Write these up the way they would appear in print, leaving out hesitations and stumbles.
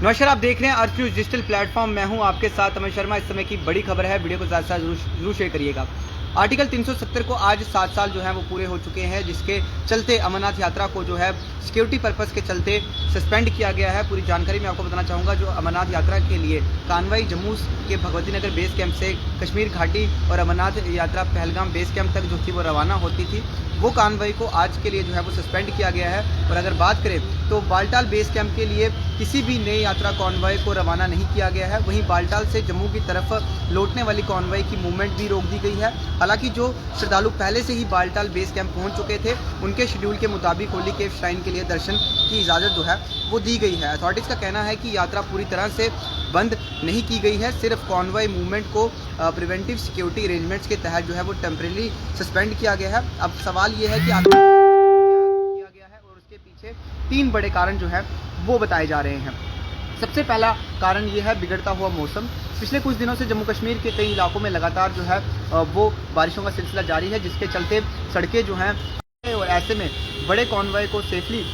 नमस्कार, आप देख रहे हैं अर्थ न्यूज़ डिजिटल प्लेटफॉर्म। मैं हूं आपके साथ अमन शर्मा। इस समय की बड़ी खबर है, वीडियो को ज़्यादा से ज़्यादा जरूर शेयर करिएगा। आर्टिकल 370 को आज 7 साल जो है वो पूरे हो चुके हैं, जिसके चलते अमरनाथ यात्रा को जो है सिक्योरिटी पर्पस के चलते सस्पेंड किया गया है। पूरी जानकारी मैं आपको बताना चाहूँगा। जो अमरनाथ यात्रा के लिए कानवाई जम्मू के भगवती नगर बेस कैंप से कश्मीर घाटी और अमरनाथ यात्रा पहलगाम बेस कैंप तक जो थी वो रवाना होती थी, वो कानवाई को आज के लिए जो है वो सस्पेंड किया गया है। और अगर बात करें तो बालटाल बेस कैंप के लिए किसी भी नई यात्रा कॉन्वॉय को रवाना नहीं किया गया है। वहीं बालटाल से जम्मू की तरफ लौटने वाली कॉन्वॉय की मूवमेंट भी रोक दी गई है। हालांकि जो श्रद्धालु पहले से ही बालटाल बेस कैंप पहुंच चुके थे, उनके शेड्यूल के मुताबिक होली केव श्राइन के लिए दर्शन की इजाज़त जो है वो दी गई है। अथॉरिटीज़ का कहना है कि यात्रा पूरी तरह से बंद नहीं की गई है, सिर्फ कॉन्वॉय मूवमेंट को प्रिवेंटिव सिक्योरिटी अरेंजमेंट्स के तहत जो है वो टेम्परेरी सस्पेंड किया गया है। अब सवाल ये है कि आखिर किया गया है और उसके पीछे 3 बड़े कारण जो है वो बताए जा रहे हैं। सबसे पहला कारण ये है बिगड़ता हुआ मौसम। पिछले कुछ दिनों से जम्मू कश्मीर के कई इलाकों में लगातार जो है वो बारिशों का सिलसिला जारी है, जिसके चलते सड़कें जो हैं और ऐसे में बड़े कॉन्वॉय को सेफली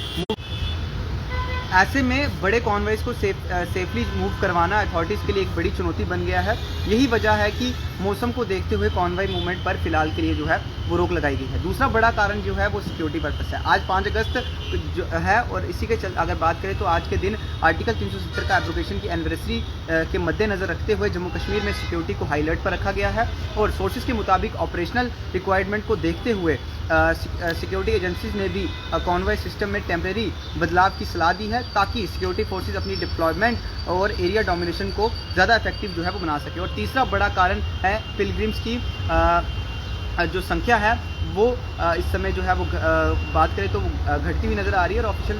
मूव करवाना अथॉरिटीज़ के लिए एक बड़ी चुनौती बन गया है। यही वजह है कि मौसम को देखते हुए कॉन्वॉय मूवमेंट पर फिलहाल के लिए जो है वो रोक लगाई गई है। दूसरा बड़ा कारण जो है वो सिक्योरिटी पर्पस है। आज 5 अगस्त जो है और इसी के अगर बात करें तो आज के दिन आर्टिकल 370 का एब्रोगेशन की एनिवर्सरी के मद्देनज़र रखते हुए जम्मू कश्मीर में सिक्योरिटी को हाई अलर्ट पर रखा गया है। और सोर्सेज के मुताबिक ऑपरेशनल रिक्वायरमेंट को देखते हुए सिक्योरिटी एजेंसीज ने भी कॉन्वॉय सिस्टम में टेम्परेरी बदलाव की सलाह दी है, ताकि सिक्योरिटी फोर्सेज अपनी डिप्लॉयमेंट और एरिया डोमिनेशन को ज़्यादा इफेक्टिव जो है वो बना सके। और तीसरा बड़ा कारण है पिलग्रिम्स की जो संख्या है वो इस समय जो है वो बात करें तो घटती हुई नज़र आ रही है। और ऑफिशियल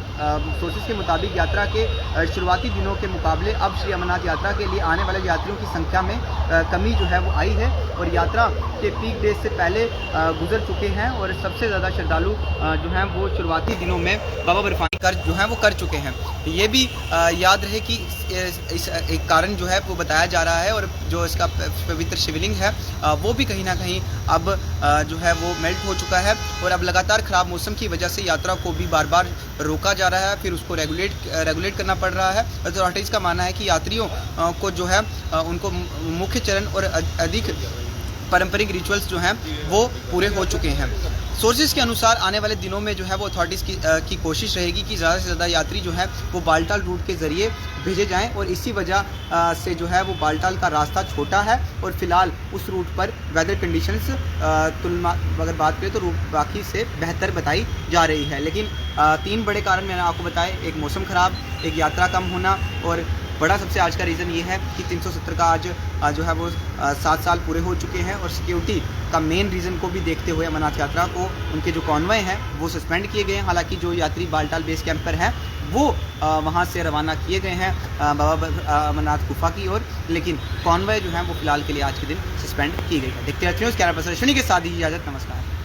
सोर्सेज के मुताबिक यात्रा के शुरुआती दिनों के मुकाबले अब श्री अमरनाथ यात्रा के लिए आने वाले यात्रियों की संख्या में कमी जो है वो आई है और यात्रा के पीक डेज से पहले गुजर चुके हैं। और सबसे ज़्यादा श्रद्धालु जो हैं वो शुरुआती दिनों में बाबा बर्फानी कर जो हैं वो कर चुके हैं। ये भी याद रहे कि इस एक कारण जो है वो बताया जा रहा है। और जो इसका पवित्र शिवलिंग है वो भी कहीं ना कहीं अब जो है वो मेल्ट हो चुका है। और अब लगातार ख़राब मौसम की वजह से यात्रा को भी बार बार रोका जा रहा है, फिर उसको रेगुलेट करना पड़ रहा है। अथॉरिटीज़ का मानना है कि यात्रियों को जो है उनको मुख्य चरण और अधिक पारंपरिक रिचुअल्स जो हैं वो पूरे हो चुके हैं। सोर्सेज के अनुसार आने वाले दिनों में जो है वो अथॉरिटीज़ की कोशिश रहेगी कि ज़्यादा से ज़्यादा यात्री जो है वो बालटाल रूट के ज़रिए भेजे जाएं। और इसी वजह से जो है वो बालटाल का रास्ता छोटा है और फिलहाल उस रूट पर वेदर कंडीशंस तुलना अगर बात करें तो रूट बाकी से बेहतर बताई जा रही है। लेकिन 3 बड़े कारण मैंने आपको बताए, एक मौसम ख़राब, एक यात्रा कम होना और बड़ा सबसे आज का रीज़न ये है कि 370 का आज जो है वो 7 साल पूरे हो चुके हैं। और सिक्योरिटी का मेन रीज़न को भी देखते हुए अमरनाथ यात्रा को उनके जो कॉन्वॉय हैं वो सस्पेंड किए गए हैं। हालांकि जो यात्री बालटाल बेस कैंप पर हैं वो वहाँ से रवाना किए गए हैं बाबा अमरनाथ गुफा की ओर, लेकिन कॉन्वॉय जो है वो फिलहाल के लिए आज के दिन सस्पेंड की गई है। देखते रहते हैं उस कैमरा पर्सन शनि के साथ ही इजाज़त। नमस्कार।